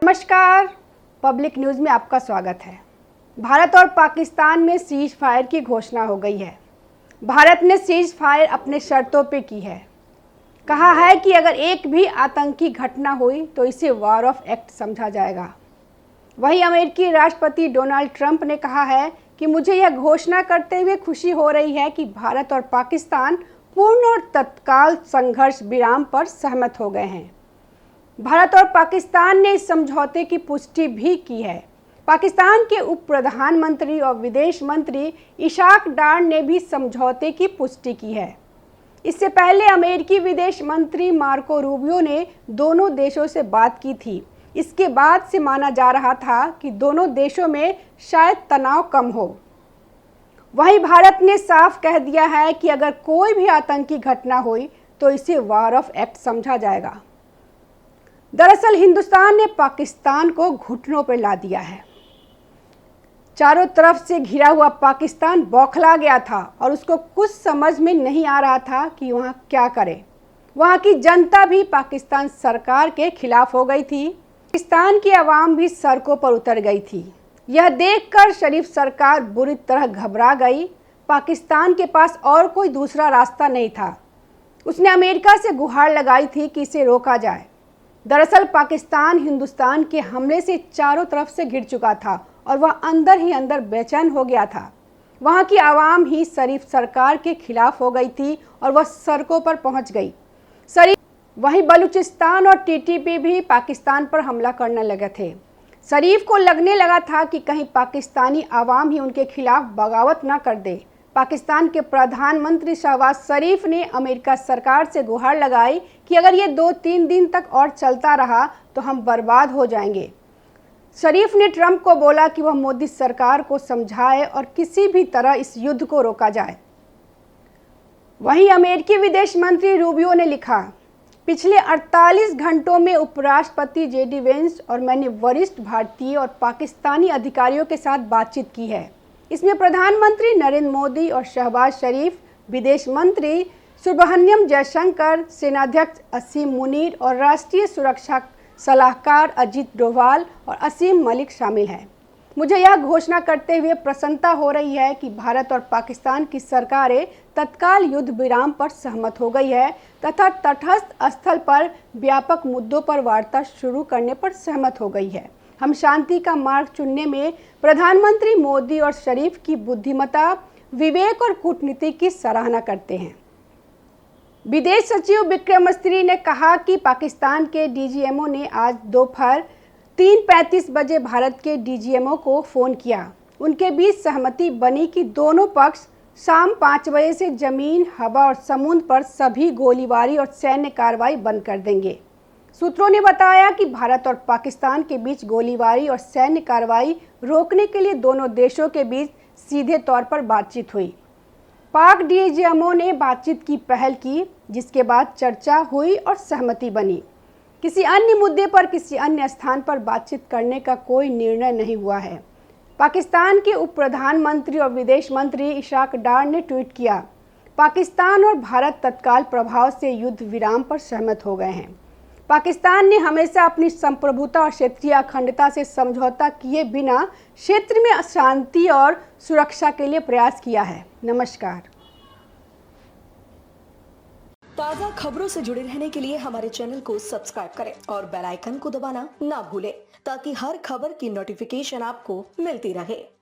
नमस्कार, public news में आपका स्वागत है। भारत और पाकिस्तान में सीज फायर की घोषणा हो गई है। भारत ने सीज फायर अपने शर्तों पे की है। कहा है कि अगर एक भी आतंकी घटना हुई तो इसे वॉर ऑफ एक्ट समझा जाएगा। वहीं अमेरिकी राष्ट्रपति डोनाल्ड ट्रंप ने कहा है कि मुझे यह घोषणा करते हुए खुशी हो रही है कि भारत और पाकिस्तान पूर्ण और तत्काल संघर्ष विराम पर सहमत हो गए हैं। भारत और पाकिस्तान ने इस समझौते की पुष्टि भी की है। पाकिस्तान के उप प्रधानमंत्री और विदेश मंत्री इशाक डार ने भी समझौते की पुष्टि की है। इससे पहले अमेरिकी विदेश मंत्री मार्को रूबियो ने दोनों देशों से बात की थी। इसके बाद से माना जा रहा था कि दोनों देशों में शायद तनाव कम हो। वहीं भारत ने साफ कह दिया है कि अगर कोई भी आतंकी घटना हुई तो इसे वॉर ऑफ एक्ट समझा जाएगा। दरअसल हिंदुस्तान ने पाकिस्तान को घुटनों पर ला दिया है। चारों तरफ से घिरा हुआ पाकिस्तान बौखला गया था और उसको कुछ समझ में नहीं आ रहा था कि वहाँ क्या करे। वहाँ की जनता भी पाकिस्तान सरकार के खिलाफ हो गई थी। पाकिस्तान की आवाम भी सड़कों पर उतर गई थी। यह देखकर शरीफ सरकार बुरी तरह घबरा गई। पाकिस्तान के पास और कोई दूसरा रास्ता नहीं था। उसने अमेरिका से गुहार लगाई थी कि इसे रोका जाए। दरअसल पाकिस्तान हिंदुस्तान के हमले से चारों तरफ से घिर चुका था और वह अंदर ही अंदर बेचैन हो गया था। वहाँ की आवाम ही शरीफ सरकार के खिलाफ हो गई थी और वह सड़कों पर पहुँच गई। वहीं बलूचिस्तान और टीटीपी भी पाकिस्तान पर हमला करने लगे थे। शरीफ को लगने लगा था कि कहीं पाकिस्तानी आवाम ही उनके खिलाफ बगावत न कर दे। पाकिस्तान के प्रधानमंत्री शहबाज शरीफ ने अमेरिका सरकार से गुहार लगाई कि अगर ये 2-3 दिन तक और चलता रहा तो हम बर्बाद हो जाएंगे। शरीफ ने ट्रंप को बोला कि वह मोदी सरकार को समझाए और किसी भी तरह इस युद्ध को रोका जाए। वहीं अमेरिकी विदेश मंत्री रूबियो ने लिखा, पिछले 48 घंटों में उपराष्ट्रपति जेडी वेंस और मैंने वरिष्ठ भारतीय और पाकिस्तानी अधिकारियों के साथ बातचीत की है। इसमें प्रधानमंत्री नरेंद्र मोदी और शहबाज शरीफ, विदेश मंत्री सुब्रह्मण्यम जयशंकर, सेनाध्यक्ष असीम मुनीर और राष्ट्रीय सुरक्षा सलाहकार अजीत डोभाल और असीम मलिक शामिल हैं। मुझे यह घोषणा करते हुए प्रसन्नता हो रही है कि भारत और पाकिस्तान की सरकारें तत्काल युद्ध विराम पर सहमत हो गई है तथा तटस्थ स्थल पर व्यापक मुद्दों पर वार्ता शुरू करने पर सहमत हो गई है। हम शांति का मार्ग चुनने में प्रधानमंत्री मोदी और शरीफ की बुद्धिमत्ता, विवेक और कूटनीति की सराहना करते हैं। विदेश सचिव विक्रम मिस्री ने कहा कि पाकिस्तान के डीजीएमओ ने आज दोपहर 3:35 बजे भारत के डीजीएमओ को फ़ोन किया। उनके बीच सहमति बनी कि दोनों पक्ष शाम 5 बजे से ज़मीन, हवा और समुद्र पर सभी गोलीबारी और सैन्य कार्रवाई बंद कर देंगे। सूत्रों ने बताया कि भारत और पाकिस्तान के बीच गोलीबारी और सैन्य कार्रवाई रोकने के लिए दोनों देशों के बीच सीधे तौर पर बातचीत हुई। पाक डीजीएमओ ने बातचीत की पहल की, जिसके बाद चर्चा हुई और सहमति बनी। किसी अन्य मुद्दे पर किसी अन्य स्थान पर बातचीत करने का कोई निर्णय नहीं हुआ है। पाकिस्तान के उप प्रधानमंत्री और विदेश मंत्री इशाक डार ने ट्वीट किया, पाकिस्तान और भारत तत्काल प्रभाव से युद्ध विराम पर सहमत हो गए हैं। पाकिस्तान ने हमेशा अपनी संप्रभुता और क्षेत्रीय अखंडता से समझौता किए बिना क्षेत्र में शांति और सुरक्षा के लिए प्रयास किया है। नमस्कार। ताज़ा खबरों से जुड़े रहने के लिए हमारे चैनल को सब्सक्राइब करें और बेल आइकन को दबाना ना भूलें ताकि हर खबर की नोटिफिकेशन आपको मिलती रहे।